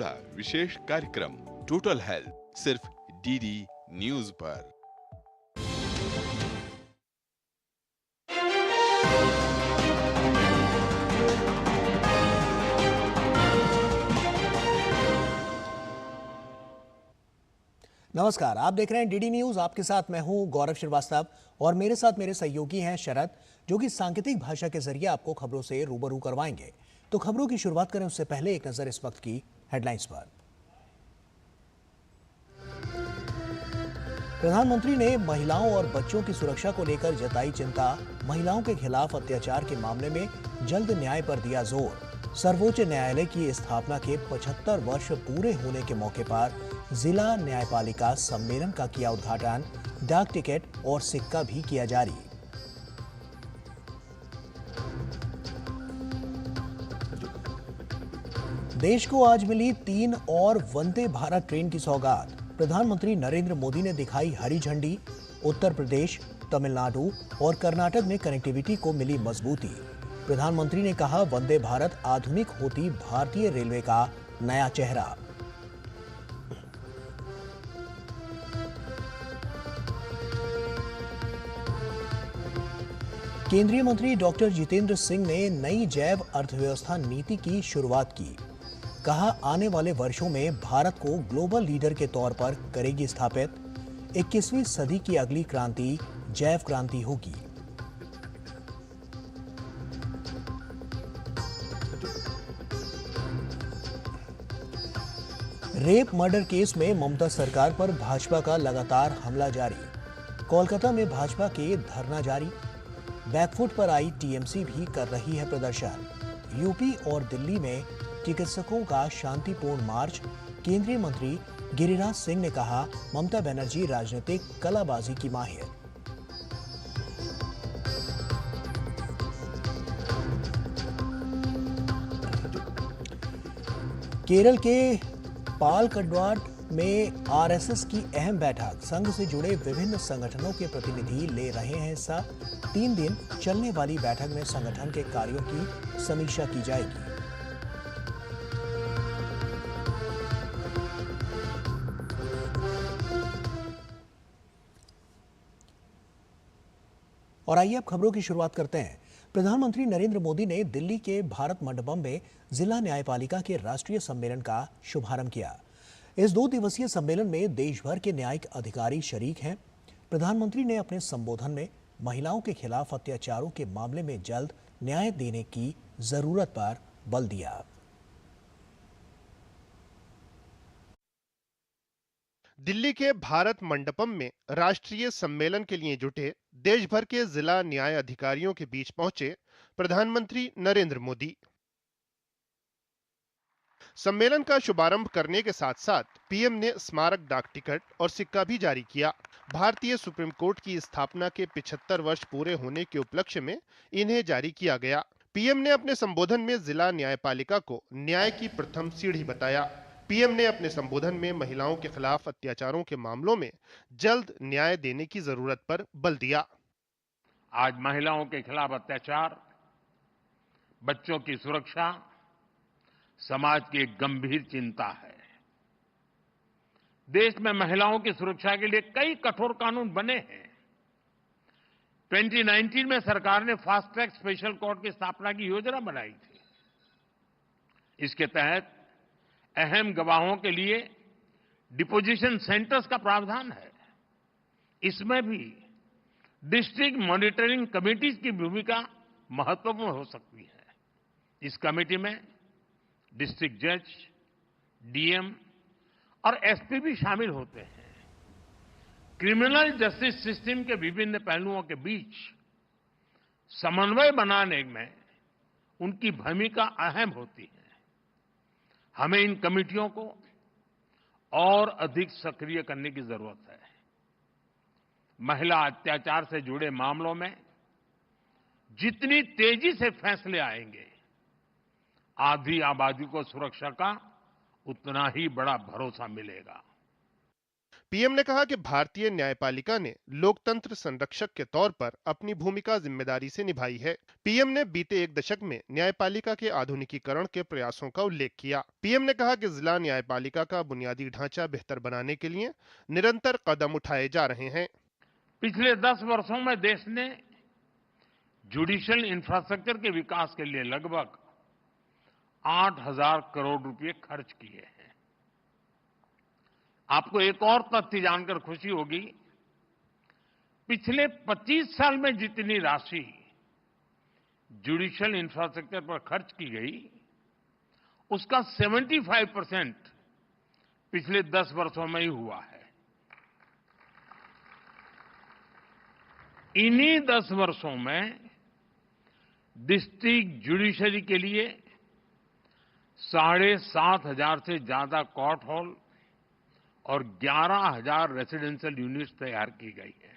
विशेष कार्यक्रम total health सिर्फ DD news पर। नमस्कार, आप देख रहे हैं डीडी न्यूज। आपके साथ मैं हूं गौरव श्रीवास्तव और मेरे साथ मेरे सहयोगी हैं शरद, जो कि सांकेतिक भाषा के जरिए आपको खबरों से रूबरू करवाएंगे। तो खबरों की शुरुआत करें उससे पहले एक नजर इस वक्त की हेडलाइंस पर। प्रधानमंत्री ने महिलाओं और बच्चों की सुरक्षा को लेकर जताई चिंता। महिलाओं के खिलाफ अत्याचार के मामले में जल्द न्याय पर दिया जोर। सर्वोच्च न्यायालय की स्थापना के 75 वर्ष पूरे होने के मौके पर जिला न्यायपालिका सम्मेलन का किया उद्घाटन। डाक टिकट और सिक्का भी किया जारी। देश को आज मिली 3 और वंदे भारत ट्रेन की सौगात। प्रधानमंत्री नरेंद्र मोदी ने दिखाई हरी झंडी। उत्तर प्रदेश, तमिलनाडु और कर्नाटक में कनेक्टिविटी को मिली मजबूती। प्रधानमंत्री ने कहा, वंदे भारत आधुनिक होती भारतीय रेलवे का नया चेहरा। केंद्रीय मंत्री डॉक्टर जितेंद्र सिंह ने नई जैव अर्थव्यवस्था नीति की शुरुआत की। कहा, आने वाले वर्षों में भारत को ग्लोबल लीडर के तौर पर करेगी स्थापित। 21वीं सदी की अगली क्रांति जैव क्रांति होगी। रेप मर्डर केस में ममता सरकार पर भाजपा का लगातार हमला जारी। कोलकाता में भाजपा के धरना जारी। बैकफुट पर आई टीएमसी भी कर रही है प्रदर्शन। यूपी और दिल्ली में चिकित्सकों का शांतिपूर्ण मार्च। केंद्रीय मंत्री गिरिराज सिंह ने कहा, ममता बनर्जी राजनीतिक कलाबाजी की माहिर। केरल के पालकड़ाड में आरएसएस की अहम बैठक। संघ से जुड़े विभिन्न संगठनों के प्रतिनिधि ले रहे हैं हिस्सा। 3 दिन चलने वाली बैठक में संगठन के कार्यों की समीक्षा की जाएगी। और आइए अब खबरों की शुरुआत करते हैं। प्रधानमंत्री नरेंद्र मोदी ने दिल्ली के भारत मंडपम में जिला न्यायपालिका के राष्ट्रीय सम्मेलन का शुभारंभ किया। इस 2 दिवसीय सम्मेलन में देश भर के न्यायिक अधिकारी शरीक हैं। प्रधानमंत्री ने अपने संबोधन में महिलाओं के खिलाफ अत्याचारों के मामले में जल्द न्याय देने की जरूरत पर बल दिया। दिल्ली के भारत मंडपम में राष्ट्रीय सम्मेलन के लिए जुटे देश भर के जिला न्याय अधिकारियों के बीच पहुंचे प्रधानमंत्री नरेंद्र मोदी। सम्मेलन का शुभारंभ करने के साथ साथ पीएम ने स्मारक डाक टिकट और सिक्का भी जारी किया। भारतीय सुप्रीम कोर्ट की स्थापना के 75 वर्ष पूरे होने के उपलक्ष्य में इन्हें जारी किया गया। पीएम ने अपने संबोधन में जिला न्यायपालिका को न्याय की प्रथम सीढ़ी बताया। पीएम ने अपने संबोधन में महिलाओं के खिलाफ अत्याचारों के मामलों में जल्द न्याय देने की जरूरत पर बल दिया। आज महिलाओं के खिलाफ अत्याचार, बच्चों की सुरक्षा समाज की एक गंभीर चिंता है। देश में महिलाओं की सुरक्षा के लिए कई कठोर कानून बने हैं। 2019 में सरकार ने फास्ट ट्रैक स्पेशल कोर्ट की स्थापना की योजना बनाई थी। इसके तहत अहम गवाहों के लिए डिपोजिशन सेंटर्स का प्रावधान है। इसमें भी डिस्ट्रिक्ट मॉनिटरिंग कमिटीज की भूमिका महत्वपूर्ण हो सकती है। इस कमेटी में डिस्ट्रिक्ट जज, डीएम और एसपी भी शामिल होते हैं। क्रिमिनल जस्टिस सिस्टम के विभिन्न पहलुओं के बीच समन्वय बनाने में उनकी भूमिका अहम होती है। हमें इन कमेटियों को और अधिक सक्रिय करने की जरूरत है। महिला अत्याचार से जुड़े मामलों में जितनी तेजी से फैसले आएंगे, आधी आबादी को सुरक्षा का उतना ही बड़ा भरोसा मिलेगा। पीएम ने कहा कि भारतीय न्यायपालिका ने लोकतंत्र संरक्षक के तौर पर अपनी भूमिका जिम्मेदारी से निभाई है। पीएम ने बीते एक दशक में न्यायपालिका के आधुनिकीकरण के प्रयासों का उल्लेख किया। पीएम ने कहा कि जिला न्यायपालिका का बुनियादी ढांचा बेहतर बनाने के लिए निरंतर कदम उठाए जा रहे हैं। पिछले 10 वर्षों में देश ने जुडिशियल इंफ्रास्ट्रक्चर के विकास के लिए लगभग 8,000 करोड़ रुपए खर्च किए हैं। आपको एक और तथ्य जानकर खुशी होगी, पिछले 25 साल में जितनी राशि जुडिशियल इंफ्रास्ट्रक्चर पर खर्च की गई, उसका 75% पिछले 10 वर्षों में ही हुआ है। इन्हीं 10 वर्षों में डिस्ट्रिक्ट जुडिशरी के लिए 7,500 से ज्यादा कोर्ट हॉल और 11,000 रेसिडेंशियल यूनिट्स तैयार की गई है।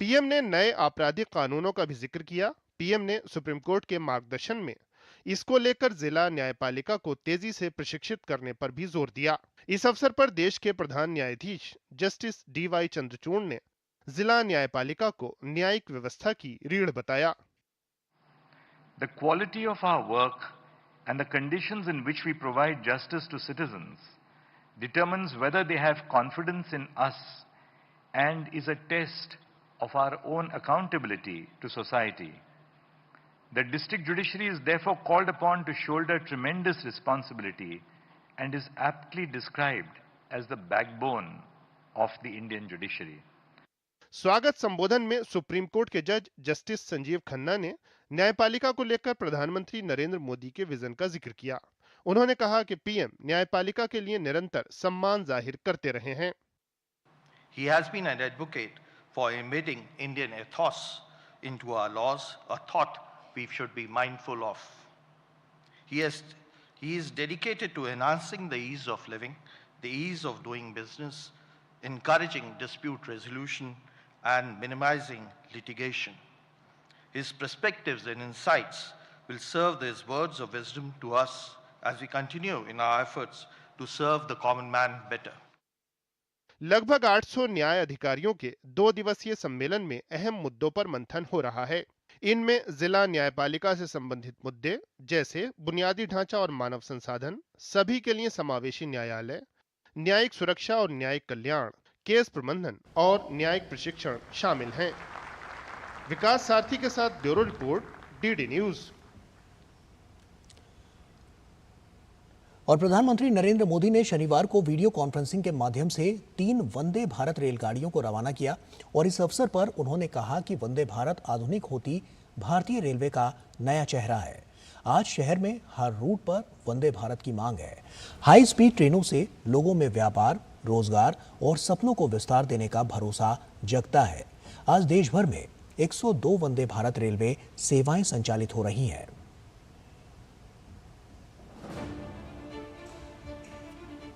पीएम ने नए आपराधिक कानूनों का भी जिक्र किया। पीएम ने सुप्रीम कोर्ट के मार्गदर्शन में इसको लेकर जिला न्यायपालिका को तेजी से प्रशिक्षित करने पर भी जोर दिया। इस अवसर पर देश के प्रधान न्यायाधीश जस्टिस डीवाई चंद्रचूड़ ने जिला न्यायपालिका को न्यायिक व्यवस्था की रीढ़ बताया। The quality of our work and the conditions in which we provide justice to citizens determines whether they have confidence in us and is a test of our own accountability to society. The district judiciary is therefore called upon to shoulder tremendous responsibility and is aptly described as the backbone of the Indian judiciary. स्वागत संबोधन में supreme court के जज justice Sanjeev Khanna ने न्यायपालिका को लेकर प्रधानमंत्री नरेंद्र मोदी के विजन का जिक्र किया। उन्होंने कहा कि पीएम न्यायपालिका के लिए निरंतर सम्मान जाहिर करते रहे हैं। He has been an advocate for embedding Indian ethos into our laws, a thought we should be mindful of. He is dedicated to enhancing the ease of living, the ease of doing business, encouraging dispute resolution, and minimizing litigation. His perspectives and insights will serve as words of wisdom to us as we continue in our efforts to serve the common man better. लगभग 800 न्याय अधिकारियों के 2 दिवसीय सम्मेलन में अहम मुद्दों पर मंथन हो रहा है। इनमें जिला न्यायपालिका से संबंधित मुद्दे जैसे बुनियादी ढांचा और मानव संसाधन, सभी के लिए समावेशी न्यायालय, न्यायिक सुरक्षा और न्यायिक कल्याण, केस प्रबंधन और न्यायिक प्रशिक्षण शामिल हैं। विकास सारथी के साथ ब्यूरो रिपोर्ट, डीडी न्यूज। और प्रधानमंत्री नरेंद्र मोदी ने शनिवार को वीडियो कॉन्फ्रेंसिंग के माध्यम से 3 वंदे भारत रेलगाड़ियों को रवाना किया और इस अवसर पर उन्होंने कहा कि वंदे भारत आधुनिक होती भारतीय रेलवे का नया चेहरा है। आज शहर में हर रूट पर वंदे भारत की मांग है। हाई स्पीड ट्रेनों से लोगों में व्यापार, रोजगार और सपनों को विस्तार देने का भरोसा जगता है। आज देश भर में 102 वंदे भारत रेलवे सेवाएं संचालित हो रही हैं।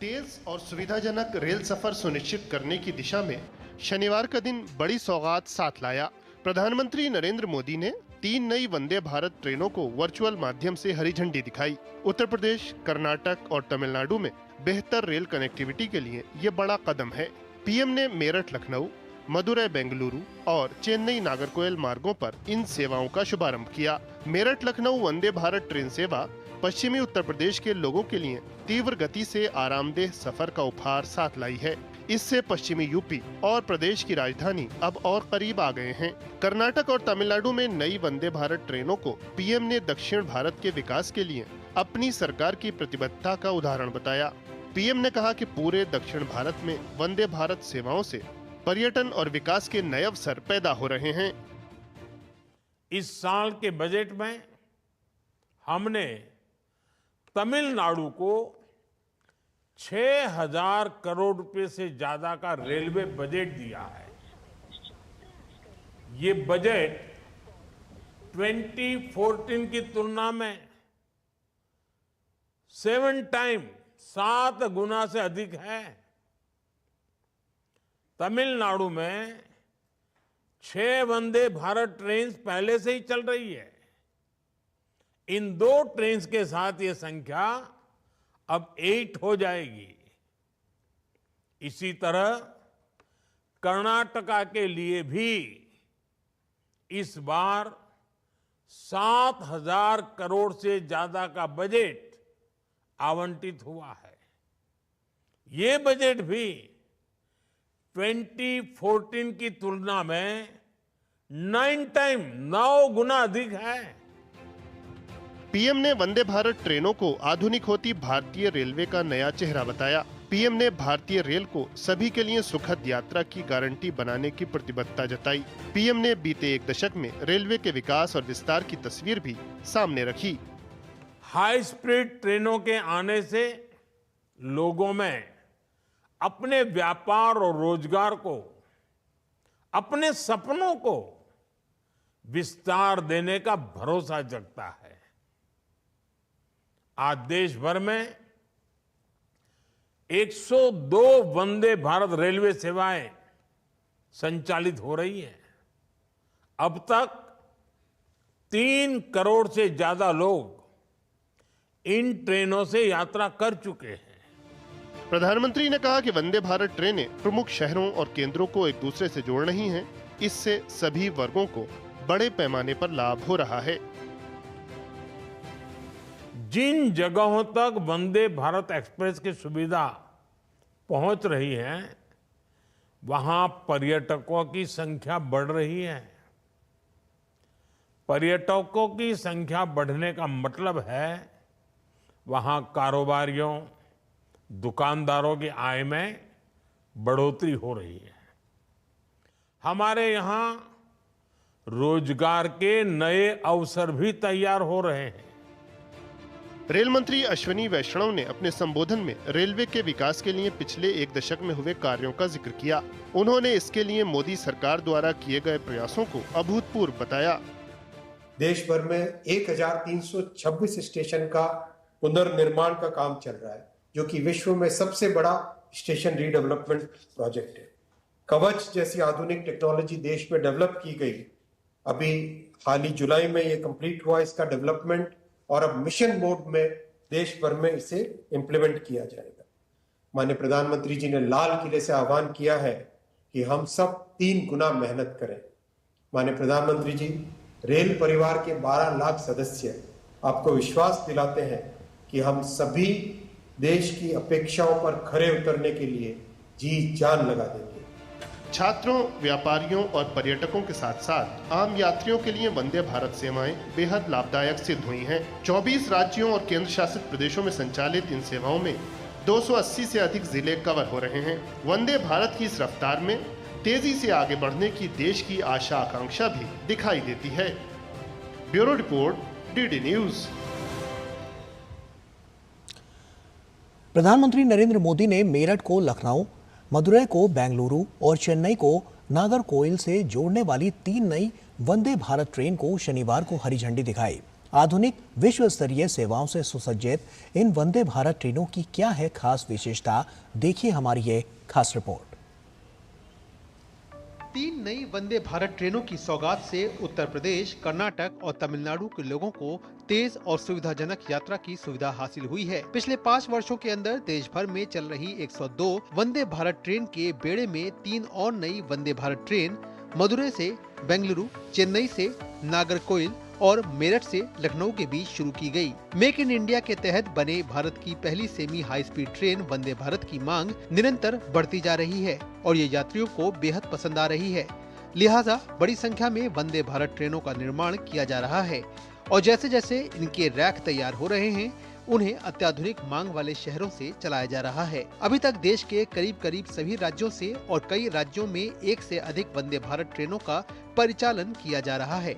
तेज और सुविधाजनक रेल सफर सुनिश्चित करने की दिशा में शनिवार का दिन बड़ी सौगात साथ लाया। प्रधानमंत्री नरेंद्र मोदी ने 3 नई वंदे भारत ट्रेनों को वर्चुअल माध्यम से हरी झंडी दिखाई। उत्तर प्रदेश, कर्नाटक और तमिलनाडु में बेहतर रेल कनेक्टिविटी के लिए ये बड़ा कदम है। पीएम ने मेरठ लखनऊ, मदुरै बेंगलुरु और चेन्नई नागरकोइल मार्गों पर इन सेवाओं का शुभारंभ किया। मेरठ लखनऊ वंदे भारत ट्रेन सेवा पश्चिमी उत्तर प्रदेश के लोगों के लिए तीव्र गति से आरामदेह सफर का उपहार साथ लाई है। इससे पश्चिमी यूपी और प्रदेश की राजधानी अब और करीब आ गए हैं। कर्नाटक और तमिलनाडु में नई वंदे भारत ट्रेनों को पीएम ने दक्षिण भारत के विकास के लिए अपनी सरकार की प्रतिबद्धता का उदाहरण बताया। पीएम ने कहा कि पूरे दक्षिण भारत में वंदे भारत सेवाओं से पर्यटन और विकास के नए अवसर पैदा हो रहे हैं। इस साल के बजट में हमने तमिलनाडु को 6,000 करोड़ रुपए से ज्यादा का रेलवे बजट दिया है। ये बजट 2014 की तुलना में 7 गुना से अधिक है। तमिलनाडु में 6 वंदे भारत ट्रेन पहले से ही चल रही है। इन 2 ट्रेन के साथ ये संख्या अब 8 हो जाएगी। इसी तरह कर्नाटका के लिए भी इस बार 7,000 करोड़ से ज्यादा का बजट आवंटित हुआ है। ये बजट भी 2014 की तुलना में 9 गुना अधिक है। पीएम ने वंदे भारत ट्रेनों को आधुनिक होती भारतीय रेलवे का नया चेहरा बताया। पीएम ने भारतीय रेल को सभी के लिए सुखद यात्रा की गारंटी बनाने की प्रतिबद्धता जताई। पीएम ने बीते एक दशक में रेलवे के विकास और विस्तार की तस्वीर भी सामने रखी। हाई स्पीड ट्रेनों के आने से लोगों में अपने व्यापार और रोजगार को, अपने सपनों को विस्तार देने का भरोसा जगता है। आज देश भर में 102 वंदे भारत रेलवे सेवाएं संचालित हो रही हैं। अब तक 3 करोड़ से ज्यादा लोग इन ट्रेनों से यात्रा कर चुके हैं। प्रधानमंत्री ने कहा कि वंदे भारत ट्रेनें प्रमुख शहरों और केंद्रों को एक दूसरे से जोड़ रही हैं। इससे सभी वर्गों को बड़े पैमाने पर लाभ हो रहा है। जिन जगहों तक वंदे भारत एक्सप्रेस की सुविधा पहुंच रही है, वहां पर्यटकों की संख्या बढ़ रही है। पर्यटकों की संख्या बढ़ने का मतलब है वहां कारोबारियों, दुकानदारों की आय में बढ़ोतरी हो रही है। हमारे यहां रोजगार के नए अवसर भी तैयार हो रहे हैं। रेल मंत्री अश्विनी वैष्णव ने अपने संबोधन में रेलवे के विकास के लिए पिछले एक दशक में हुए कार्यों का जिक्र किया। उन्होंने इसके लिए मोदी सरकार द्वारा किए गए प्रयासों को अभूतपूर्व बताया। देश भर में 1326 स्टेशन का पुनर्निर्माण का काम चल रहा है, जो कि विश्व में सबसे बड़ा स्टेशन रीडेवलपमेंट प्रोजेक्ट है। कवच जैसी आधुनिक टेक्नोलॉजी देश में डेवलप की गई। अभी हाल ही जुलाई में ये कंप्लीट हुआ इसका डेवलपमेंट, और अब मिशन मोड में देश भर में इसे इम्प्लीमेंट किया जाएगा। माननीय प्रधानमंत्री जी ने लाल किले से आह्वान किया है कि हम सब 3 गुना मेहनत करें। माननीय प्रधानमंत्री जी, रेल परिवार के 12 लाख सदस्य आपको विश्वास दिलाते हैं कि हम सभी देश की अपेक्षाओं पर खरे उतरने के लिए जी जान लगा देंगे। छात्रों, व्यापारियों और पर्यटकों के साथ साथ आम यात्रियों के लिए वंदे भारत सेवाएं बेहद लाभदायक सिद्ध हुई हैं। 24 राज्यों और केंद्र शासित प्रदेशों में संचालित इन सेवाओं में 280 से अधिक जिले कवर हो रहे हैं। वंदे भारत की इस रफ्तार में तेजी से आगे बढ़ने की देश की आशा आकांक्षा भी दिखाई देती है। Bureau report, DD news. प्रधानमंत्री नरेंद्र मोदी ने मेरठ को लखनऊ, मदुरै को बेंगलुरु और चेन्नई को नागरकोइल से जोड़ने वाली 3 नई वंदे भारत ट्रेन को शनिवार को हरी झंडी दिखाई। आधुनिक विश्व स्तरीय सेवाओं से सुसज्जित इन वंदे भारत ट्रेनों की क्या है खास विशेषता, देखिए हमारी ये खास रिपोर्ट। 3 नई वंदे भारत ट्रेनों की सौगात से उत्तर प्रदेश, कर्नाटक और तमिलनाडु के लोगों को तेज और सुविधाजनक यात्रा की सुविधा हासिल हुई है। पिछले 5 वर्षों के अंदर देश भर में चल रही 102 वंदे भारत ट्रेन के बेड़े में 3 और नई वंदे भारत ट्रेन मदुरै से बेंगलुरु, चेन्नई से नागरकोइल और मेरठ से लखनऊ के बीच शुरू की गई। मेक इन इंडिया के तहत बने भारत की पहली semi high speed train Vande Bharat की मांग निरंतर बढ़ती जा रही है और ये यात्रियों को बेहद पसंद आ रही है। लिहाजा बड़ी संख्या में वंदे भारत ट्रेनों का निर्माण किया जा रहा है और जैसे जैसे इनके रैक तैयार हो रहे हैं, उन्हें अत्याधुनिक मांग वाले शहरों से चलाया जा रहा है। अभी तक देश के करीब सभी राज्यों से और कई राज्यों में 1 से अधिक वंदे भारत ट्रेनों का परिचालन किया जा रहा है।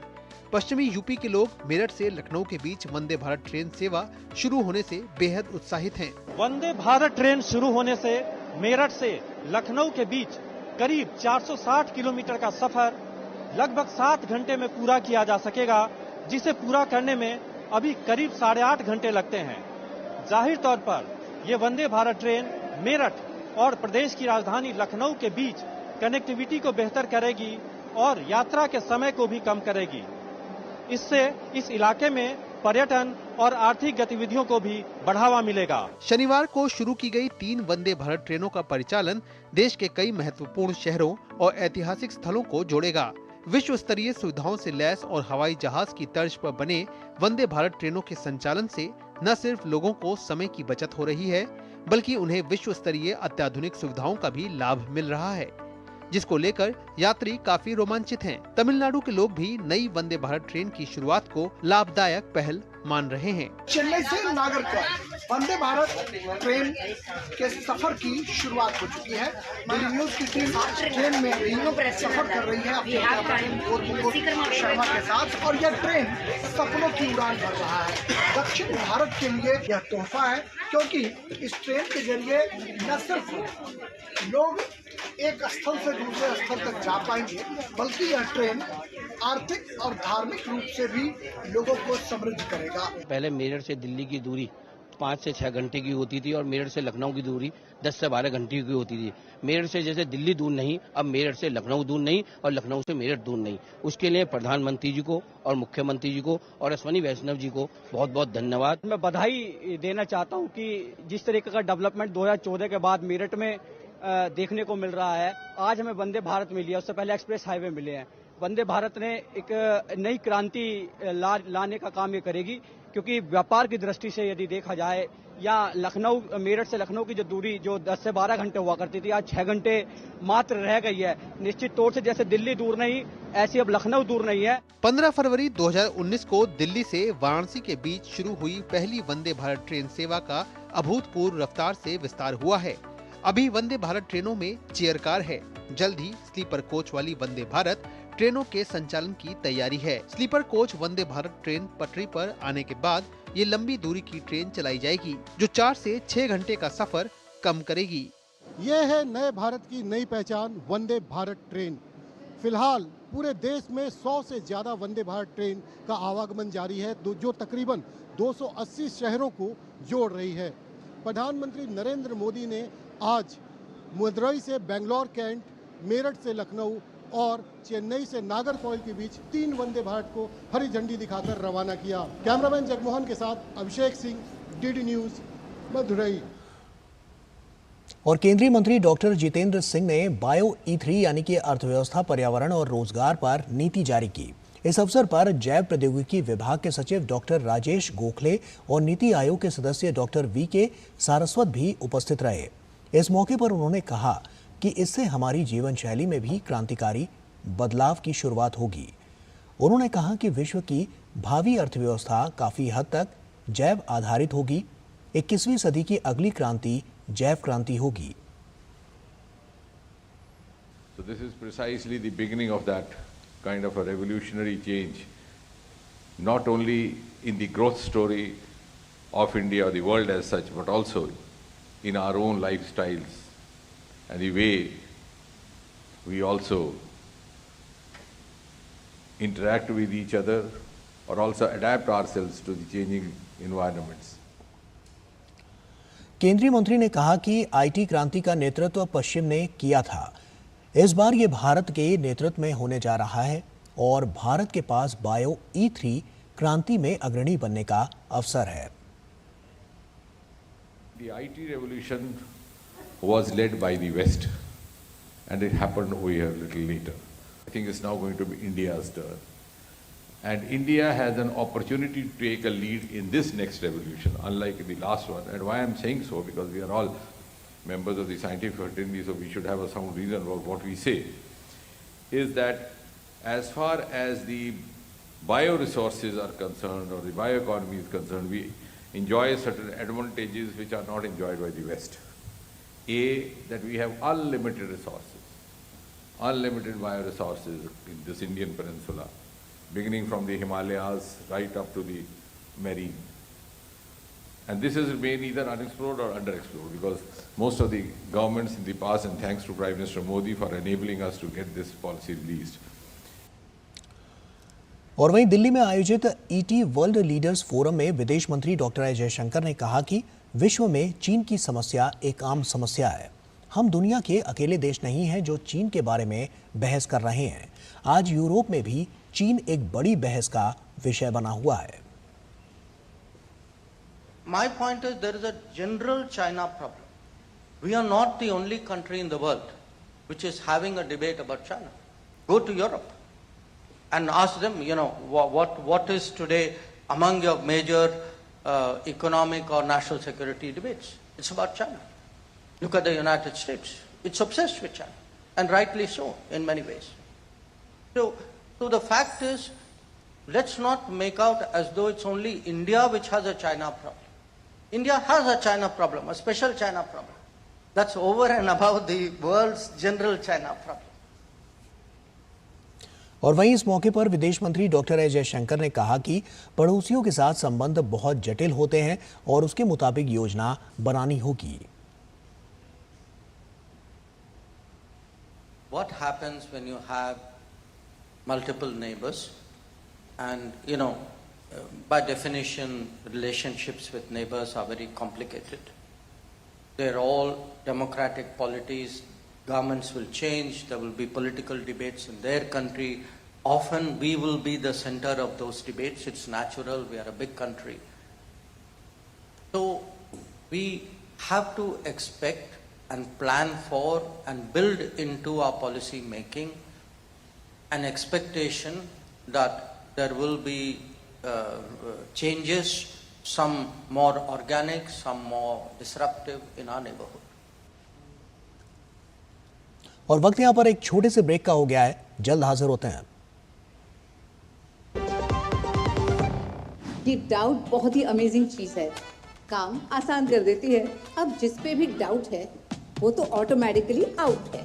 पश्चिमी यूपी के लोग मेरठ से लखनऊ के बीच वंदे भारत ट्रेन सेवा शुरू होने से बेहद उत्साहित हैं। वंदे भारत ट्रेन शुरू होने से मेरठ से लखनऊ के बीच करीब 460 किलोमीटर का सफर लगभग 7 घंटे में पूरा किया जा सकेगा, जिसे पूरा करने में अभी करीब 8.5 घंटे लगते हैं। जाहिर तौर पर ये वंदे भारत ट्रेन मेरठ और प्रदेश की राजधानी लखनऊ के बीच कनेक्टिविटी को बेहतर करेगी और यात्रा के समय को भी कम करेगी। इससे इस इलाके में पर्यटन और आर्थिक गतिविधियों को भी बढ़ावा मिलेगा। शनिवार को शुरू की गई 3 वंदे भारत ट्रेनों का परिचालन देश के कई महत्वपूर्ण शहरों और ऐतिहासिक स्थलों को जोड़ेगा। विश्व स्तरीय सुविधाओं से लैस और हवाई जहाज की तर्ज पर बने वंदे भारत ट्रेनों के संचालन से न सिर्फ लोगों को समय की बचत हो रही है, बल्कि उन्हें विश्व स्तरीय अत्याधुनिक सुविधाओं का भी लाभ मिल रहा है, जिसको लेकर यात्री काफी रोमांचित हैं। तमिलनाडु के लोग भी नई वंदे भारत ट्रेन की शुरुआत को लाभदायक पहल मान रहे हैं। चेन्नई से नागरकोइल वंदे भारत ट्रेन के सफर की शुरुआत हो चुकी है। दिल्ली न्यूज की टीम ट्रेन में सफर कर रही है अपने शर्मा के साथ, और यह ट्रेन सपनों की उड़ान भर रहा है। दक्षिण भारत के लिए यह तोहफा है, क्योंकि इस ट्रेन के जरिए न सिर्फ लोग एक स्थल से दूसरे स्थल तक जा पाएंगे, बल्कि यह ट्रेन आर्थिक और धार्मिक रूप से भी लोगों को समृद्ध करेगा। पहले मेरठ से दिल्ली की दूरी 5 से 6 घंटे की होती थी और मेरठ से लखनऊ की दूरी 10 से 12 घंटे की होती थी। मेरठ से जैसे दिल्ली दूर नहीं, अब मेरठ से लखनऊ दूर नहीं और लखनऊ से मेरठ दूर नहीं। उसके लिए प्रधानमंत्री जी को और मुख्यमंत्री जी को और अश्विनी वैष्णव जी को बहुत बहुत धन्यवाद। मैं बधाई देना चाहता हूं कि जिस तरीके का डेवलपमेंट 2014 के बाद मेरठ में देखने को मिल रहा है, आज हमें वंदे भारत मिली है। उससे पहले एक्सप्रेस हाईवे मिले हैं। वंदे भारत ने एक नई क्रांति लाने का काम ये करेगी, क्योंकि व्यापार की दृष्टि से यदि देखा जाए, या लखनऊ मेरठ से लखनऊ की जो दूरी जो 10 से 12 घंटे हुआ करती थी, आज 6 घंटे मात्र रह गई है। निश्चित तौर से जैसे दिल्ली दूर नहीं, ऐसी अब लखनऊ दूर नहीं है। 15 फरवरी 2019 को दिल्ली से वाराणसी के बीच शुरू हुई पहली वंदे भारत ट्रेन सेवा का अभूतपूर्व रफ्तार से विस्तार हुआ है। अभी वंदे भारत ट्रेनों में चेयर कार है। जल्द ही स्लीपर कोच वाली वंदे भारत ट्रेनों के संचालन की तैयारी है। Sleeper coach Vande Bharat train पटरी पर आने के बाद ये लंबी दूरी की ट्रेन चलाई जाएगी, जो 4 से 6 घंटे का सफर कम करेगी। ये है नए भारत की नई पहचान वंदे भारत ट्रेन। फिलहाल पूरे देश में 100 से ज्यादा वंदे भारत ट्रेन का आवागमन जारी है, जो तकरीबन 280 शहरों को जोड़ रही है। प्रधानमंत्री नरेंद्र मोदी ने आज मदुरई से बेंगलोर कैंट, मेरठ से लखनऊ और चेन्नई से नागरकोइल के बीच 3 वंदे भारत को हरी झंडी दिखाकर रवाना किया। कैमरामैन जगमोहन के साथ अभिषेक सिंह, डीडी न्यूज, मदुरई। और केंद्रीय मंत्री डॉक्टर जितेंद्र सिंह ने बायो E3 यानी कि अर्थव्यवस्था, पर्यावरण और रोजगार पर नीति जारी की। इस अवसर पर जैव प्रौद्योगिकी विभाग के सचिव डॉक्टर राजेश गोखले और नीति आयोग के सदस्य डॉक्टर VK सारस्वत भी उपस्थित रहे। इस मौके पर उन्होंने कहा कि इससे हमारी जीवन शैली में भी क्रांतिकारी बदलाव की शुरुआत होगी। उन्होंने कहा कि विश्व की भावी अर्थव्यवस्था काफी हद तक जैव आधारित होगी। 21वीं सदी की अगली क्रांति जैव क्रांति होगी। So this is precisely the beginning of that kind of a revolutionary change, not only in the growth story of India or the world as such, but also in our own lifestyles and the way we also interact with each other or also adapt ourselves to the changing environments. केंद्रीय मंत्री ने कहा कि IT क्रांति का नेतृत्व पश्चिम ने किया था। इस बार ये भारत के नेतृत्व में होने जा रहा है और भारत के पास बायो E3 क्रांति में अग्रणी बनने का अवसर है। The IT revolution was led by the West, and it happened over here a little later. I think it's now going to be India's turn. And India has an opportunity to take a lead in this next revolution, unlike the last one. And why I'm saying so, because we are all members of the scientific fraternity, so we should have a sound reason about what we say, is that as far as the bioresources are concerned or the bioeconomy is concerned, we enjoy certain advantages which are not enjoyed by the West. A, that we have unlimited resources, unlimited bioresources in this Indian peninsula, beginning from the Himalayas right up to the marine. And this has remained either unexplored or underexplored, because most of the governments in the past, and thanks to Prime Minister Modi for enabling us to get this policy released. और वहीं दिल्ली में आयोजित ET world leaders forum में विदेश मंत्री doctor S Jaishankar ने कहा कि विश्व में चीन की समस्या एक आम समस्या है। हम दुनिया के अकेले देश नहीं हैं जो चीन के बारे में बहस कर रहे हैं। आज यूरोप में भी चीन एक बड़ी बहस का विषय बना हुआ है। My point is there is a general China problem. We are not the only country in the world which is having a debate about China. Go to Europe and ask them, what is today among your major economic or national security debates? It's about China. Look at the United States. It's obsessed with China, and rightly so in many ways. So the fact is, let's not make out as though it's only India which has a China problem. India has a China problem, a special China problem. That's over and above the world's general China problem. और वहीं इस मौके पर विदेश मंत्री doctor S Jaishankar ने कहा कि पड़ोसियों के साथ संबंध बहुत जटिल होते हैं और उसके मुताबिक योजना बनानी होगी। What happens when you have multiple neighbors and, by definition, relationships with neighbors are very complicated. They're all democratic polities. Governments will change. There will be political debates in their country. Often we will be the center of those debates. It's natural. We are a big country. So we have to expect and plan for and build into our policy making an expectation that there will be changes, some more organic, some more disruptive in our neighborhood. और वक्त यहाँ पर एक छोटे से break का हो गया है, जल्द हाजिर होते हैं। ये डाउट बहुत ही अमेजिंग चीज है, काम आसान कर देती है। अब जिस पे भी डाउट है वो तो ऑटोमेटिकली आउट है,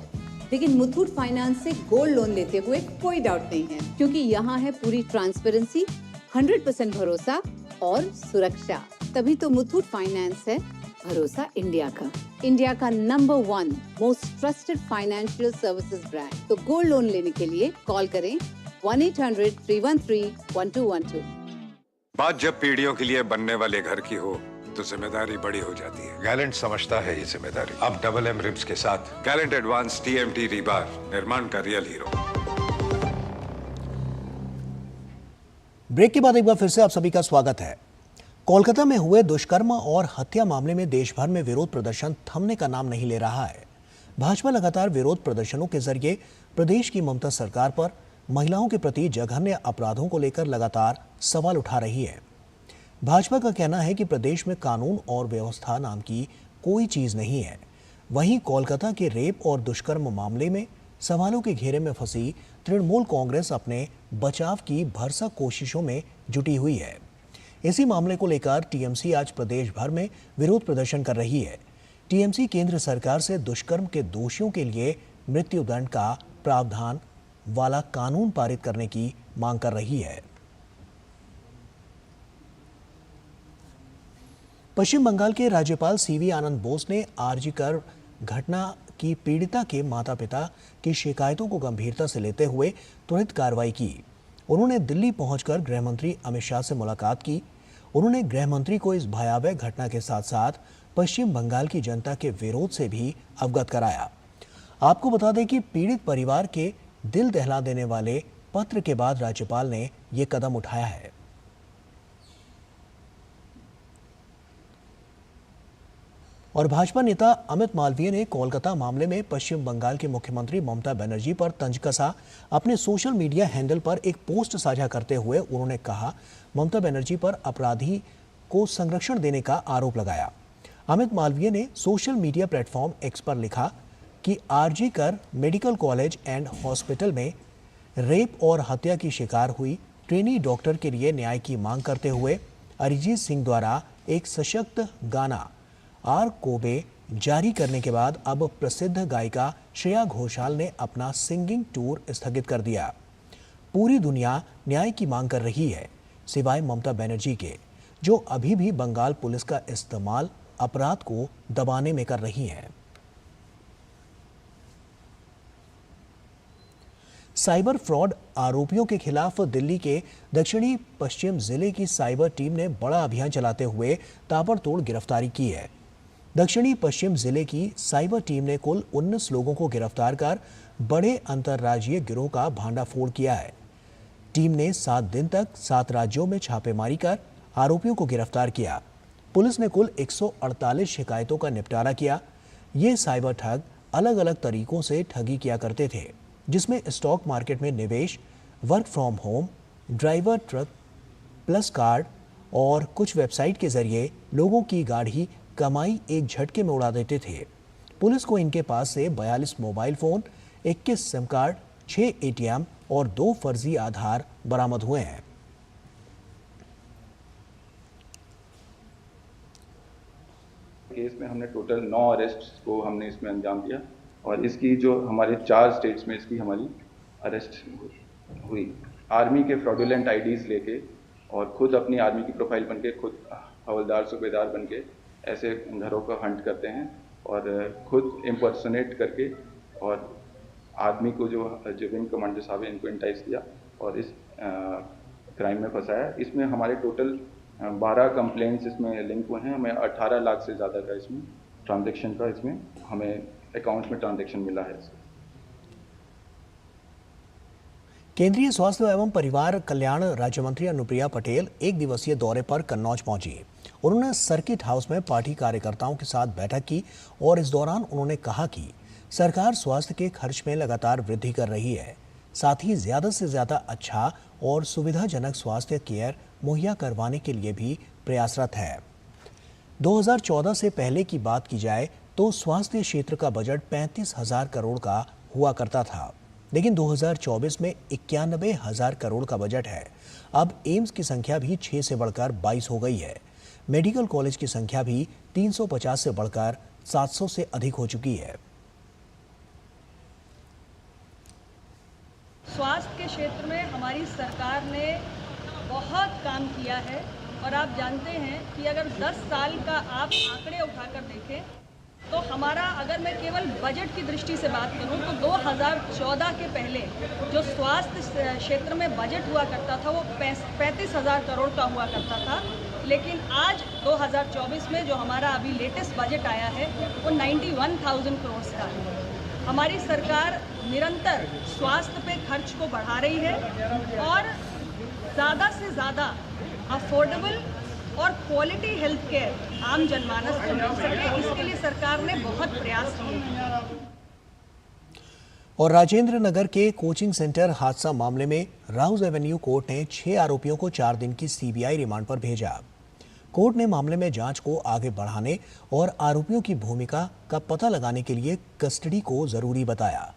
लेकिन मुथूट फाइनेंस से गोल्ड लोन लेते हुए कोई डाउट नहीं है, क्योंकि यहाँ है पूरी ट्रांसपेरेंसी, 100% भरोसा और सुरक्षा। तभी तो मुथूट फाइनेंस है भरोसा इंडिया का, इंडिया का number 1 most trusted financial services brand. तो गोल्ड लोन लेने के लिए कॉल करें 1-800-313-1212। बात जब पीढ़ियों के लिए बनने वाले घर की हो तो जिम्मेदारी बड़ी हो जाती है। गैलेंट समझता है ये जिम्मेदारी। अब डबल एम रिब्स के साथ गैलेंट एडवांस TMT रीबार, निर्माण का रियल हीरो। ब्रेक के बाद एक बार फिर से आप सभी का स्वागत है। कोलकाता में हुए दुष्कर्म और हत्या मामले में देश भर में विरोध प्रदर्शन थमने का नाम नहीं ले रहा है। भाजपा लगातार विरोध प्रदर्शनों के जरिए प्रदेश की ममता सरकार पर महिलाओं के प्रति जघन्य अपराधों को लेकर लगातार सवाल उठा रही है। भाजपा का कहना है कि प्रदेश में कानून और व्यवस्था नाम की कोई चीज नहीं है। वहीं कोलकाता के रेप और दुष्कर्म मामले में सवालों के घेरे में फंसी तृणमूल कांग्रेस अपने बचाव की भरसक कोशिशों में जुटी हुई है। इसी मामले को लेकर टीएमसी आज प्रदेश भर में विरोध प्रदर्शन कर रही है। टीएमसी केंद्र सरकार से दुष्कर्म के दोषियों के लिए मृत्युदंड का प्रावधान वाला कानून पारित करने की मांग कर रही है। पश्चिम बंगाल के राज्यपाल सीवी आनंद बोस ने आरजी कर घटना की पीड़िता के माता-पिता की शिकायतों को गंभीरता से लेते हुए त्वरित कार्रवाई की। उन्होंने दिल्ली पहुंचकर गृह मंत्री अमित शाह से मुलाकात की। उन्होंने गृह मंत्री को इस भयावह घटना के साथ साथ पश्चिम बंगाल की जनता के विरोध से भी अवगत कराया। आपको बता दें कि पीड़ित परिवार के दिल दहला देने वाले पत्र के बाद राज्यपाल ने यह कदम उठाया है। और भाजपा नेता अमित मालवीय ने कोलकाता मामले में पश्चिम बंगाल के मुख्यमंत्री ममता बनर्जी पर तंज कसा। अपने सोशल मीडिया हैंडल पर एक पोस्ट साझा करते हुए उन्होंने कहा, ममता बनर्जी पर अपराधी को संरक्षण देने का आरोप लगाया। अमित मालवीय ने सोशल मीडिया प्लेटफॉर्म एक्स पर लिखा कि आरजी कर मेडिकल कॉलेज एंड हॉस्पिटल में रेप और हत्या की शिकार हुई ट्रेनी डॉक्टर के लिए न्याय की मांग करते हुए अरिजीत सिंह द्वारा एक सशक्त गाना आर कोबे जारी करने के बाद अब प्रसिद्ध गायिका श्रेया घोषाल ने अपना सिंगिंग टूर स्थगित कर दिया। पूरी दुनिया न्याय की मांग कर रही है, सिवाय ममता बनर्जी के, जो अभी भी बंगाल पुलिस का इस्तेमाल अपराध को दबाने में कर रही है। साइबर फ्रॉड आरोपियों के खिलाफ दिल्ली के दक्षिणी पश्चिम जिले की साइबर टीम ने बड़ा अभियान चलाते हुए ताबड़तोड़ गिरफ्तारी की है। दक्षिणी पश्चिम जिले की साइबर टीम ने कुल 19 लोगों को गिरफ्तार कर बड़े अंतर्राज्यीय गिरोह का भांडाफोड़ किया है। टीम ने 7 दिन तक 7 राज्यों में छापेमारी कर आरोपियों को गिरफ्तार किया। पुलिस ने कुल 148 शिकायतों का निपटारा किया। ये साइबर ठग अलग अलग तरीकों से ठगी किया करते थे, जिसमें स्टॉक मार्केट में निवेश, work from home, driver truck plus card और कुछ वेबसाइट के जरिए लोगों की गाढ़ी कमाई एक झटके में उड़ा देते थे। पुलिस को इनके पास से 42 mobile phone, 21 SIM card, 6 ATM और 2 फर्जी आधार बरामद हुए हैं। केस में हमने टोटल 9 अरेस्ट को हमने इसमें अंजाम दिया और इसकी जो हमारे 4 स्टेट्स में इसकी हमारी अरेस्ट हुई। आर्मी के फ्रॉडुलेंट आईडीज लेके और खुद अपनी आर्मी की प्रोफाइल बनके, खुद हवलदार सूबेदार बनके ऐसे घरों को हंट करते हैं और खुद इम्पर्सोनेट करके और आदमी को जो विंग कमांडर साहब है इनको इंटाइज किया और इस क्राइम में फंसाया। इसमें हमारे टोटल 12 कंप्लेंट्स इसमें लिंक हुए हैं। हमें 18 लाख से ज़्यादा का इसमें ट्रांजैक्शन का इसमें हमें अकाउंट में ट्रांजैक्शन मिला है। केंद्रीय स्वास्थ्य एवं परिवार कल्याण राज्य मंत्री अनुप्रिया पटेल एक दिवसीय दौरे पर कन्नौज पहुंची। उन्होंने सर्किट हाउस में पार्टी कार्यकर्ताओं के साथ बैठक की और इस दौरान उन्होंने कहा कि सरकार स्वास्थ्य के खर्च में लगातार वृद्धि कर रही है, साथ ही ज्यादा से ज्यादा अच्छा और सुविधाजनक स्वास्थ्य केयर मुहैया करवाने के लिए भी प्रयासरत है। 2014 से पहले की बात की जाए तो स्वास्थ्य क्षेत्र का बजट 35,000 करोड़ का हुआ करता था, लेकिन 2024 में 91,000 करोड़ का बजट है। अब एम्स की संख्या भी 6 से बढ़कर 22 हो गई है। मेडिकल कॉलेज की संख्या भी 350 से बढ़कर 700 से अधिक हो चुकी है। स्वास्थ्य के क्षेत्र में हमारी सरकार ने बहुत काम किया है और आप जानते हैं कि अगर 10 साल का आप आंकड़े उठाकर देखें तो हमारा, अगर मैं केवल बजट की दृष्टि से बात करूं तो 2014 के पहले जो स्वास्थ्य क्षेत्र में बजट हुआ करता था वो 35,000 करोड़ का हुआ करता था, लेकिन आज 2024 में जो हमारा अभी लेटेस्ट बजट आया है वो 91,000 करोड़ का है। हमारी सरकार निरंतर स्वास्थ्य पे खर्च को बढ़ा रही है और ज़्यादा से ज़्यादा अफोर्डेबल और क्वालिटी हेल्थ केयर आम जनमानस को मिल सके, इसके लिए सरकार ने बहुत प्रयास किए हैं। और राजेंद्र नगर के कोचिंग सेंटर हादसा मामले में राउज एवेन्यू कोर्ट ने 6 आरोपियों को 4 दिन की सीबीआई रिमांड पर भेजा। कोर्ट ने मामले में जांच को आगे बढ़ाने और आरोपियों की भूमिका का पता लगाने के लिए कस्टडी को जरूरी बताया।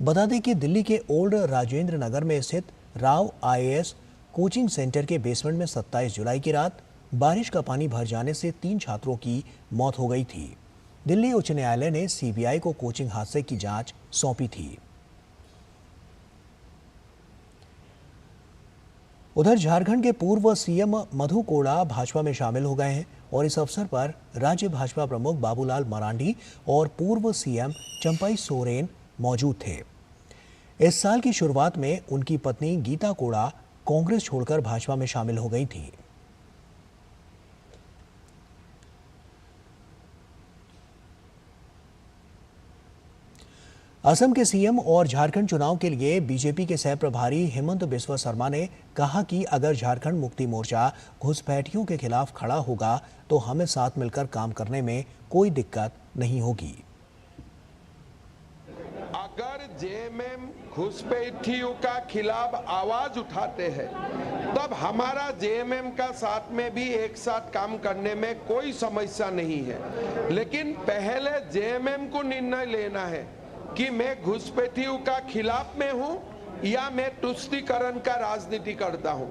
बता दें कि दिल्ली के ओल्ड राजेंद्र नगर में स्थित राव आईएएस कोचिंग सेंटर के बेसमेंट में 27 जुलाई की रात बारिश का पानी भर जाने से 3 छात्रों की मौत हो गई थी। दिल्ली उच्च न्यायालय ने सीबीआई को कोचिंग हादसे की जांच सौंपी थी। उधर झारखंड के पूर्व सीएम मधु कोड़ा भाजपा में शामिल हो गए हैं और इस अवसर पर राज्य भाजपा प्रमुख बाबूलाल मरांडी और पूर्व सीएम चंपाई सोरेन मौजूद थे। इस साल की शुरुआत में उनकी पत्नी गीता कोड़ा कांग्रेस छोड़कर भाजपा में शामिल हो गई थी। असम के सीएम और झारखंड चुनाव के लिए बीजेपी के सह प्रभारी हेमंत बिस्वा शर्मा ने कहा कि अगर झारखंड मुक्ति मोर्चा घुसपैठियों के खिलाफ खड़ा होगा तो हमें साथ मिलकर काम करने में कोई दिक्कत नहीं होगी। अगर जेएमएम घुसपैठियों का खिलाफ आवाज उठाते हैं तब हमारा जेएमएम का साथ में भी एक साथ काम करने में कोई समस्या नहीं है, लेकिन पहले जेएमएम को निर्णय लेना है कि मैं घुसपैठियों का खिलाफ में हूं या मैं तुष्टीकरण का राजनीति करता हूं।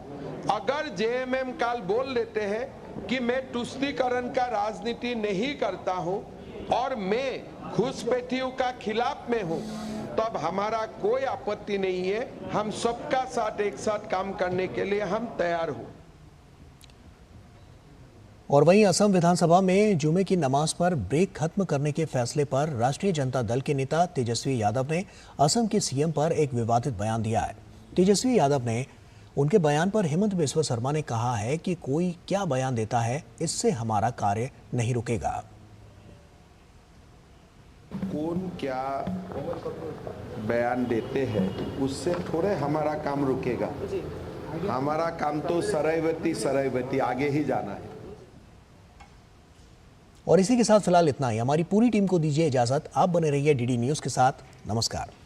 अगर जेएमएम काल बोल लेते हैं कि मैं तुष्टीकरण का राजनीति नहीं करता हूं और मैं घुसपैठियों का खिलाफ में हूं, तब हमारा कोई आपत्ति नहीं है। हम सबका साथ एक साथ काम करने के लिए हम तैयार हूं। और वहीं असम विधानसभा में जुमे की नमाज पर ब्रेक खत्म करने के फैसले पर राष्ट्रीय जनता दल के नेता तेजस्वी यादव ने असम के सीएम पर एक विवादित बयान दिया है। तेजस्वी यादव ने उनके बयान पर हेमंत बिस्वा शर्मा ने कहा है कि कोई क्या बयान देता है, इससे हमारा कार्य नहीं रुकेगा। कौन क्या बयान देते हैं उससे थोड़े हमारा काम रुकेगा। हमारा काम तो सरायवती आगे ही जाना है। और इसी के साथ फिलहाल इतना ही। हमारी पूरी टीम को दीजिए इजाजत। आप बने रहिए डीडी न्यूज के साथ। नमस्कार।